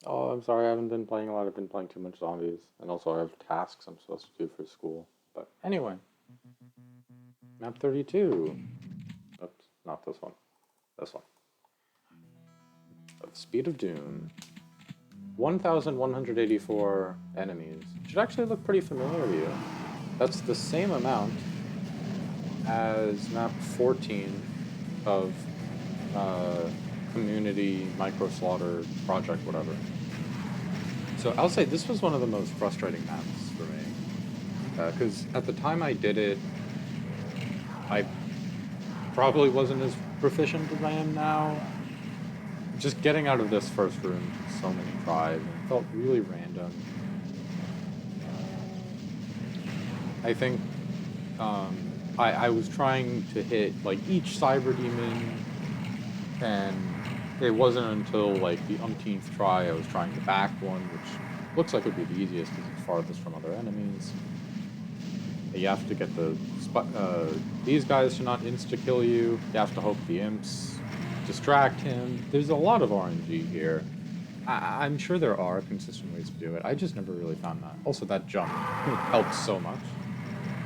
Oh, I'm sorry, I haven't been playing a lot. I've been playing too much zombies. And also I have tasks I'm supposed to do for school. But anyway, map 32. Oops, not this one. This one. The Speed of Doom. 1,184 enemies. Should actually look pretty familiar to you. That's the same amount as map 14 of uh, Community Micro Slaughter Project, whatever. So I'll say this was one of the most frustrating maps for me. Because at the time I did it, I probably wasn't as proficient as I am now. Just getting out of this first room took so many tries, and it felt really random. I think um, I was trying to hit like each cyber demon, and it wasn't until like the umpteenth try I was trying the back one, which looks like it would be the easiest because it's farthest from other enemies. You have to get these guys to not insta-kill you. You have to hope the imps distract him. There's a lot of RNG here. I'm sure there are consistent ways to do it. I just never really found that. Also, that jump helps so much.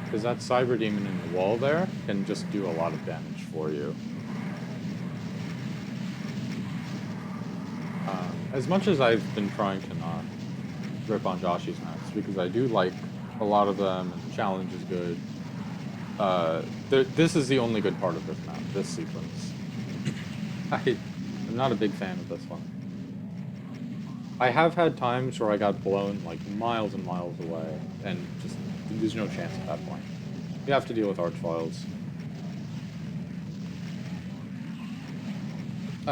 Because that Cyber Demon in the wall there can just do a lot of damage for you. As much as I've been trying to not rip on Joshy's maps, because I do like a lot of them, and the challenge is good, this is the only good part of this map, this sequence. I'm not a big fan of this one. I have had times where I got blown like miles and miles away, and just there's no chance at that point. You have to deal with archviles.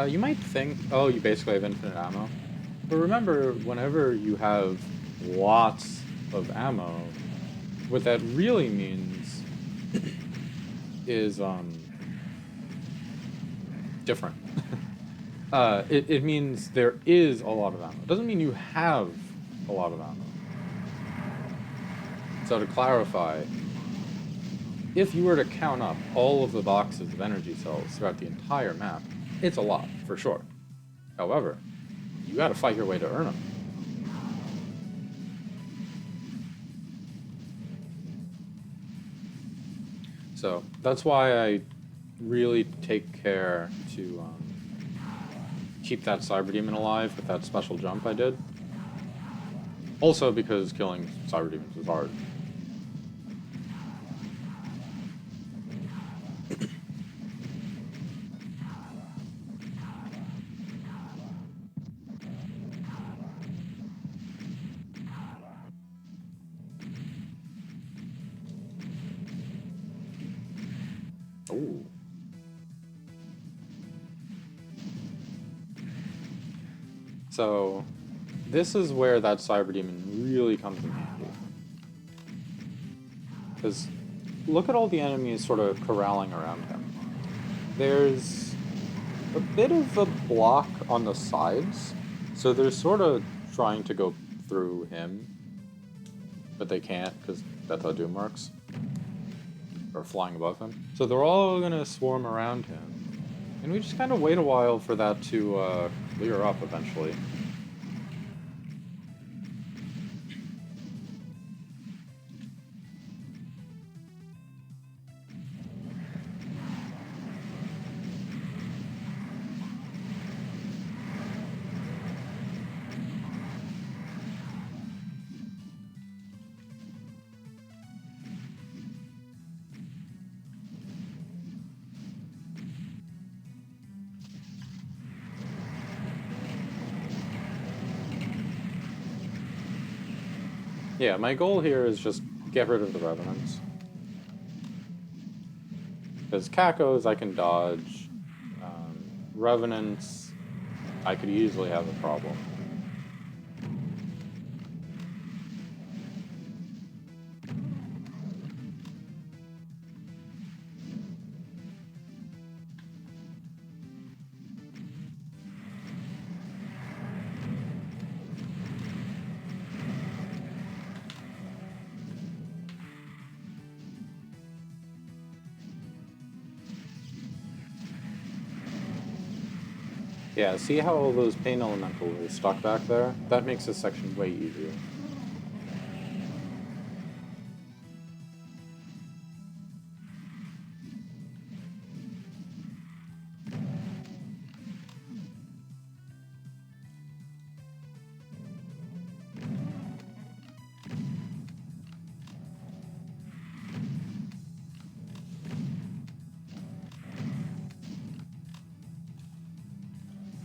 You might think, oh, you basically have infinite ammo. But remember, whenever you have lots of ammo, what that really means is different. It means there is a lot of ammo. It doesn't mean you have a lot of ammo. So to clarify, if you were to count up all of the boxes of energy cells throughout the entire map, it's a lot, for sure. However, you gotta fight your way to earn them. So that's why I really take care to keep that Cyber Demon alive with that special jump I did. Also because killing Cyber Demons is hard. Ooh. So this is where that Cyber Demon really comes in handy. Because look at all the enemies sort of corralling around him. There's a bit of a block on the sides, so they're sort of trying to go through him, but they can't because that's how Doom works. Or flying above him. So they're all gonna swarm around him, and we just kind of wait a while for that to clear up eventually. Yeah, my goal here is just get rid of the Revenants. Because Cacos I can dodge. Revenants, I could easily have a problem. Yeah, see how all those pain elementals are stuck back there? That makes this section way easier.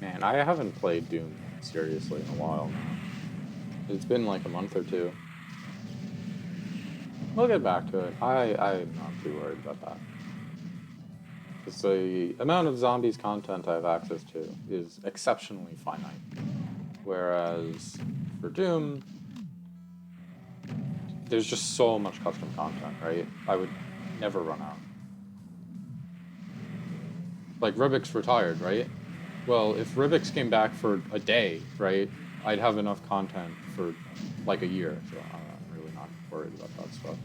Man, I haven't played Doom seriously in a while now. It's been like a month or two. We'll get back to it. I'm not too worried about that. Because the amount of zombies content I have access to is exceptionally finite. Whereas for Doom, there's just so much custom content, right? I would never run out. Like, Rubik's retired, right? Well, if Rubik's came back for a day, right, I'd have enough content for like a year, so I'm really not worried about that stuff.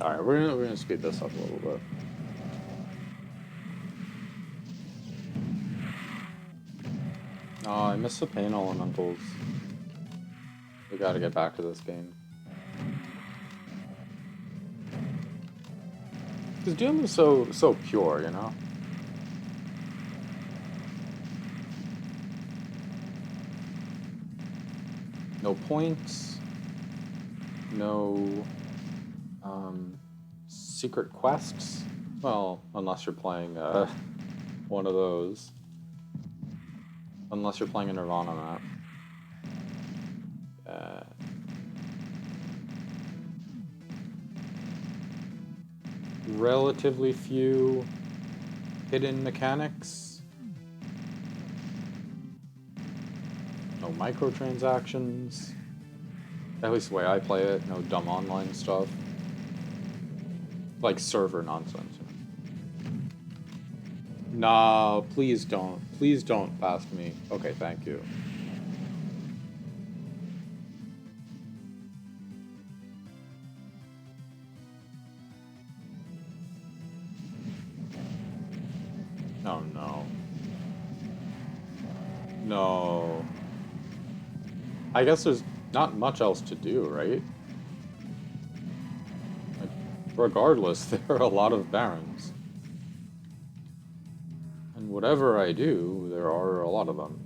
All right, we're gonna speed this up a little bit. Oh, I miss the pain elementals. We gotta get back to this game. Because Doom is so pure, you know? No points. No secret quests. Well, unless you're playing one of those. Unless you're playing a Nirvana map. Relatively few hidden mechanics. No microtransactions. At least the way I play it, no dumb online stuff. Like server nonsense. Nah, please don't. Please don't past me. Okay, thank you. Oh no. No. I guess there's not much else to do, right? Like, regardless, there are a lot of barons. And whatever I do, there are a lot of them.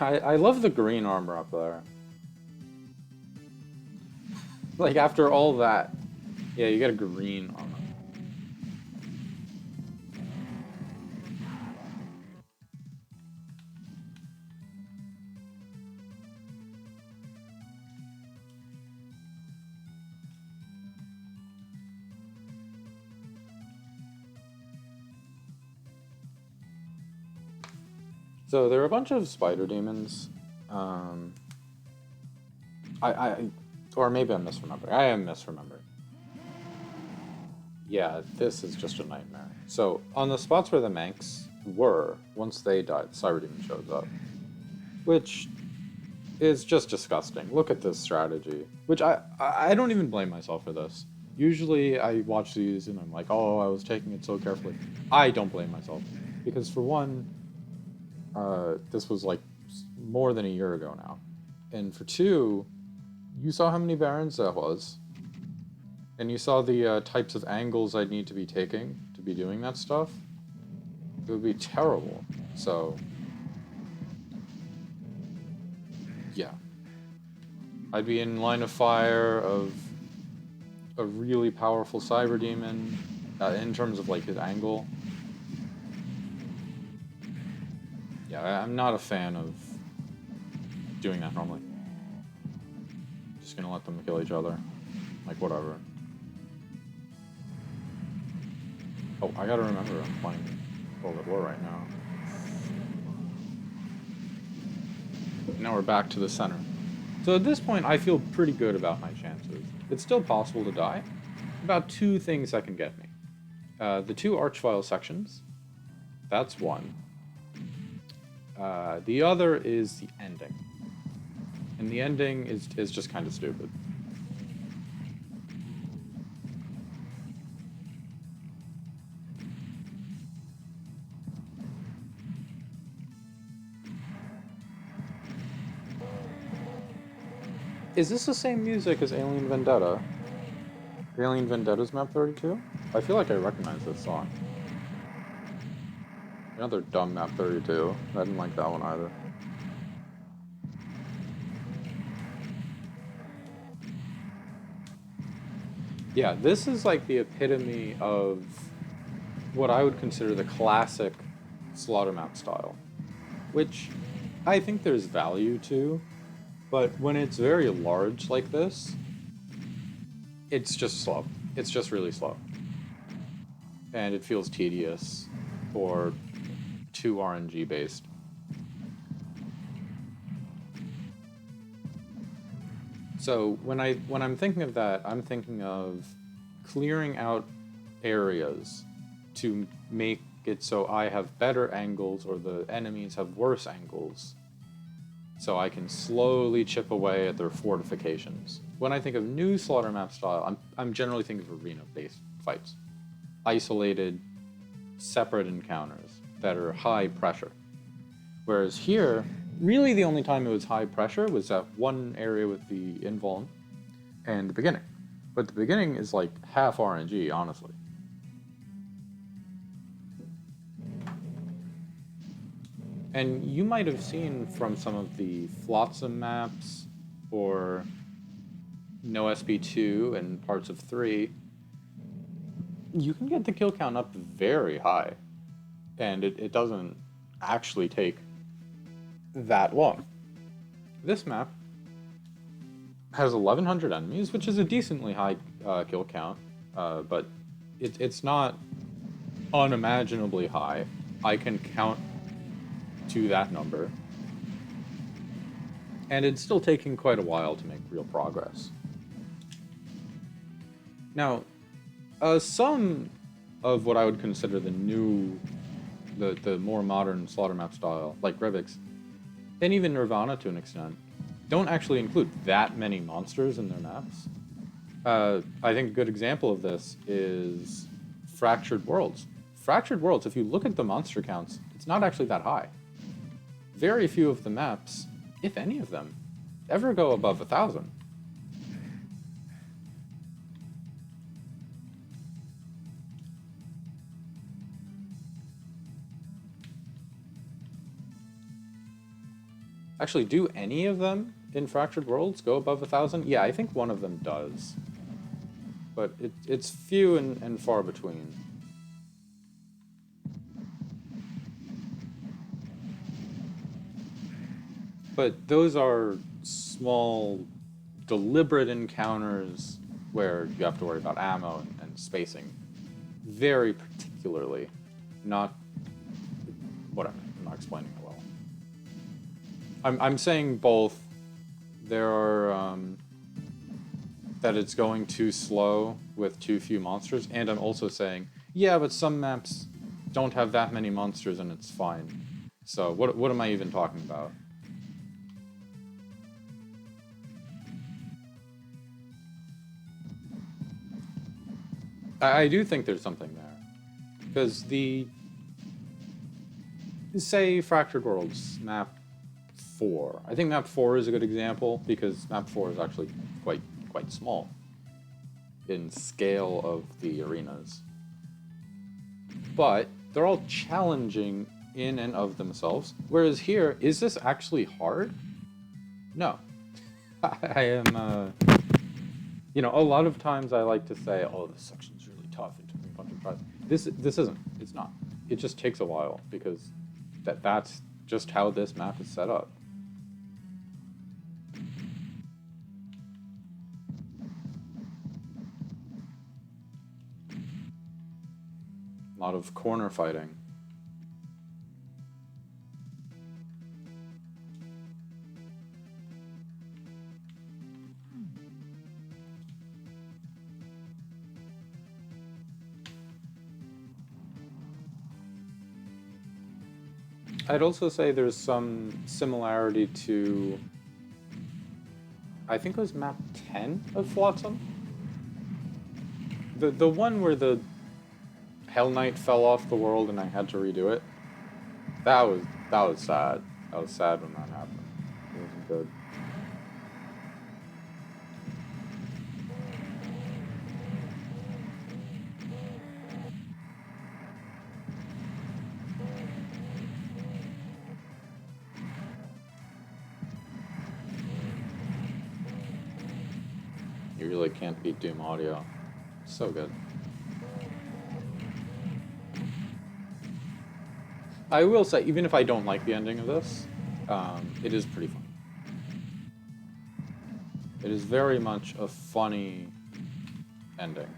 I love the green armor up there. Like, after all that, yeah, you get a green armor. So there are a bunch of spider demons. Or maybe I'm misremembering. I am misremembering. Yeah, this is just a nightmare. So on the spots where the Manx were, once they died, the Cyber Demon shows up, which is just disgusting. Look at this strategy, which I don't even blame myself for this. Usually I watch these and I'm like, oh, I was taking it so carefully. I don't blame myself because for one, this was like more than a year ago now. And for two, you saw how many barons that was. And you saw the types of angles I'd need to be taking to be doing that stuff, it would be terrible. So, yeah. I'd be in line of fire of a really powerful Cyber Demon in terms of like his angle. Yeah, I'm not a fan of doing that normally. Just gonna let them kill each other. Like, whatever. Oh, I gotta remember I'm playing World at War right now. Now we're back to the center. So at this point, I feel pretty good about my chances. It's still possible to die. About 2 things that can get me. The 2 Archvile sections. That's one. The other is the ending. And the ending is just kind of stupid. Is this the same music as Alien Vendetta? Alien Vendetta's Map 32? I feel like I recognize this song. Another dumb Map 32. I didn't like that one either. Yeah, this is like the epitome of what I would consider the classic slaughter map style, which I think there's value to, but when it's very large like this, it's just slow. It's just really slow. And it feels tedious or too RNG based. So when I'm thinking of that, I'm thinking of clearing out areas to make it so I have better angles or the enemies have worse angles, so I can slowly chip away at their fortifications. When I think of new slaughter map style, I'm generally thinking of arena-based fights. Isolated, separate encounters that are high pressure. Whereas here, really the only time it was high pressure was that one area with the invuln and the beginning. But the beginning is like half RNG, honestly. And you might have seen from some of the Flotsam maps or No SB2 and parts of 3, you can get the kill count up very high. And it doesn't actually take that long. This map has 1,100 enemies, which is a decently high kill count, but it's not unimaginably high. I can count to that number. And it's still taking quite a while to make real progress. Now, some of what I would consider the new, the more modern slaughter map style, like Rivix, and even Nirvana to an extent, don't actually include that many monsters in their maps. I think a good example of this is Fractured Worlds. Fractured Worlds, if you look at the monster counts, it's not actually that high. Very few of the maps, if any of them, ever go above 1,000. Actually, do any of them in Fractured Worlds go above 1,000? Yeah, I think one of them does. But it's few and far between. But those are small, deliberate encounters where you have to worry about ammo and spacing. Very particularly. Not... whatever, I'm not explaining it well. I'm saying both. There are... that it's going too slow with too few monsters, and I'm also saying, yeah, but some maps don't have that many monsters and it's fine. So what am I even talking about? I do think there's something there. Because say Fractured Worlds, map 4. I think map 4 is a good example, because map 4 is actually quite small in scale of the arenas. but they're all challenging in and of themselves. Whereas here, is this actually hard? No. I am, you know, a lot of times I like to say, oh, this section's really tough. It took me a bunch of tries. This isn't. It's not. It just takes a while because that's just how this map is set up. A lot of corner fighting. I'd also say there's some similarity to, I think it was map 10 of Flotsam. The one where the Hell Knight fell off the world and I had to redo it. That was sad. That was sad when that happened. It wasn't good. You really can't beat Doom audio. So good. I will say, even if I don't like the ending of this, it is pretty fun. It is very much a funny ending.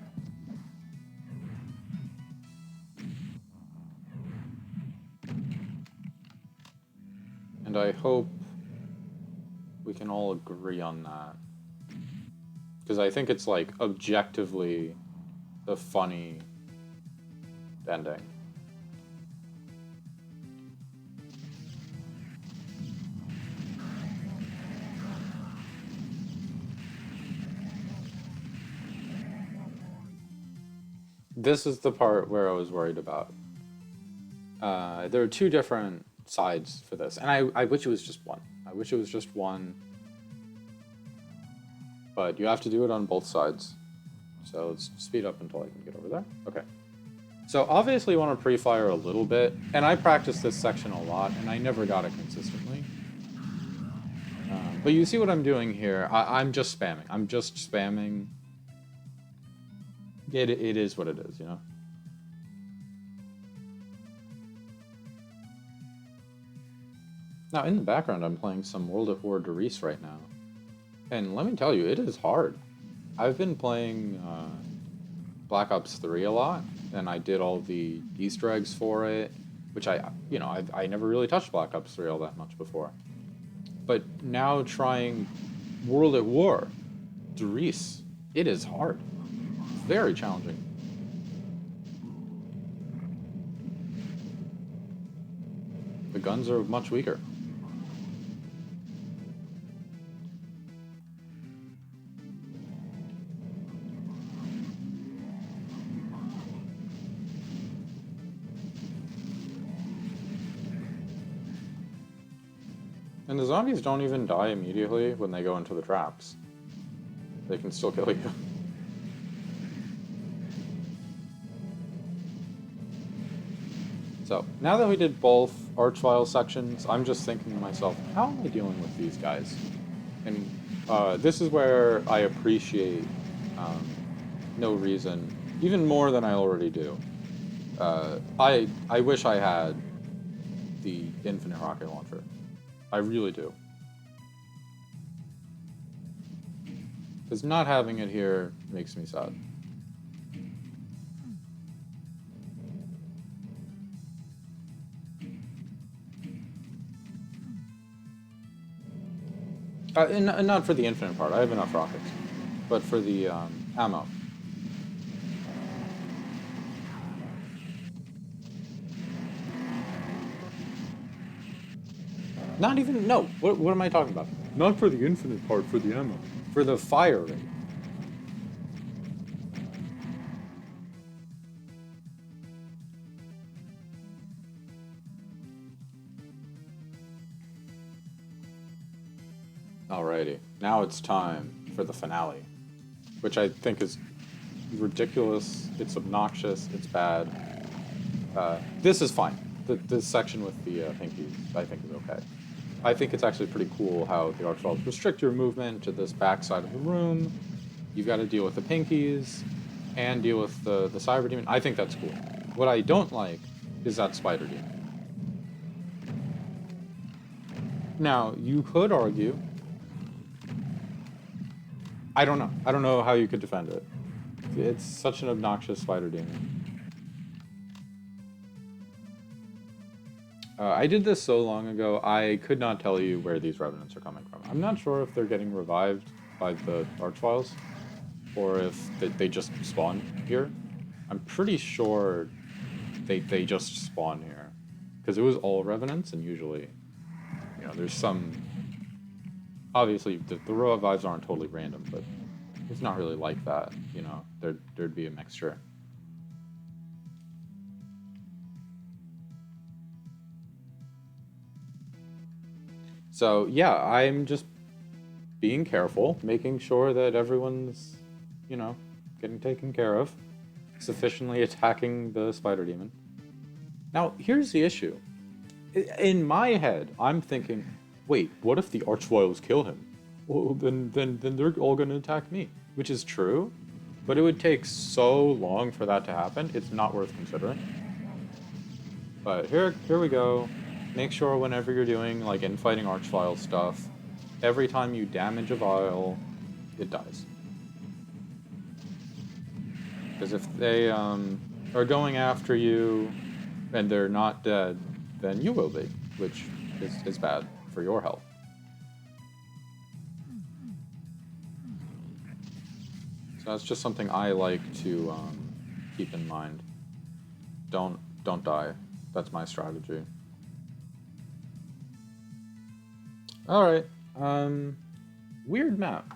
And I hope we can all agree on that. Because I think it's like objectively the funny ending. This is the part where I was worried about. There are two different sides for this, and I wish it was just one. I wish it was just one. But you have to do it on both sides. So let's speed up until I can get over there. Okay. So obviously you want to pre-fire a little bit, and I practiced this section a lot, and I never got it consistently. But you see what I'm doing here. I'm just spamming. I'm just spamming. It is what it is, you know? Now, in the background, I'm playing some World at War Derice right now. And let me tell you, it is hard. I've been playing Black Ops 3 a lot, and I did all the Easter eggs for it, which I never really touched Black Ops 3 all that much before. But now trying World at War Derice, it is hard. Very challenging. The guns are much weaker. And the zombies don't even die immediately when they go into the traps. They can still kill you. So, now that we did both Archvile sections, I'm just thinking to myself, how am I dealing with these guys? And this is where I appreciate No Reason, even more than I already do. I wish I had the infinite rocket launcher. I really do. Because not having it here makes me sad. And not for the infinite part, I have enough rockets. But for the ammo. Not even, no, what am I talking about? Not for the infinite part, for the ammo. For the fire rate. Alrighty, now it's time for the finale, which I think is ridiculous, it's obnoxious, it's bad. This is fine. This section with the pinkies, I think, is okay. I think it's actually pretty cool how the Archfiles restrict your movement to this back side of the room. You've got to deal with the pinkies and deal with the cyber demon. I think that's cool. What I don't like is that spider demon. Now, you could argue. I don't know. I don't know how you could defend it. It's such an obnoxious spider demon. I did this so long ago, I could not tell you where these revenants are coming from. I'm not sure if they're getting revived by the Archfiles, or if they just spawn here. I'm pretty sure they just spawn here. Because it was all revenants, and usually, you know, there's some... Obviously, the revives aren't totally random, but it's not really like that, you know. There'd be a mixture. So, yeah, I'm just being careful, making sure that everyone's, you know, getting taken care of, sufficiently attacking the spider demon. Now, here's the issue. In my head, I'm thinking, wait, what if the Archviles kill him? Well, then they're all going to attack me, which is true, but it would take so long for that to happen, it's not worth considering. But here we go. Make sure whenever you're doing like infighting Archvile stuff, every time you damage a vial, it dies. Because if they are going after you and they're not dead, then you will be, which is bad for your health. So that's just something I like to keep in mind. Don't die. That's my strategy. Alright. Weird map.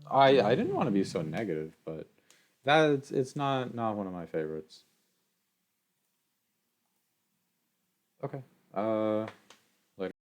I didn't want to be so negative, but it's not one of my favorites. Okay.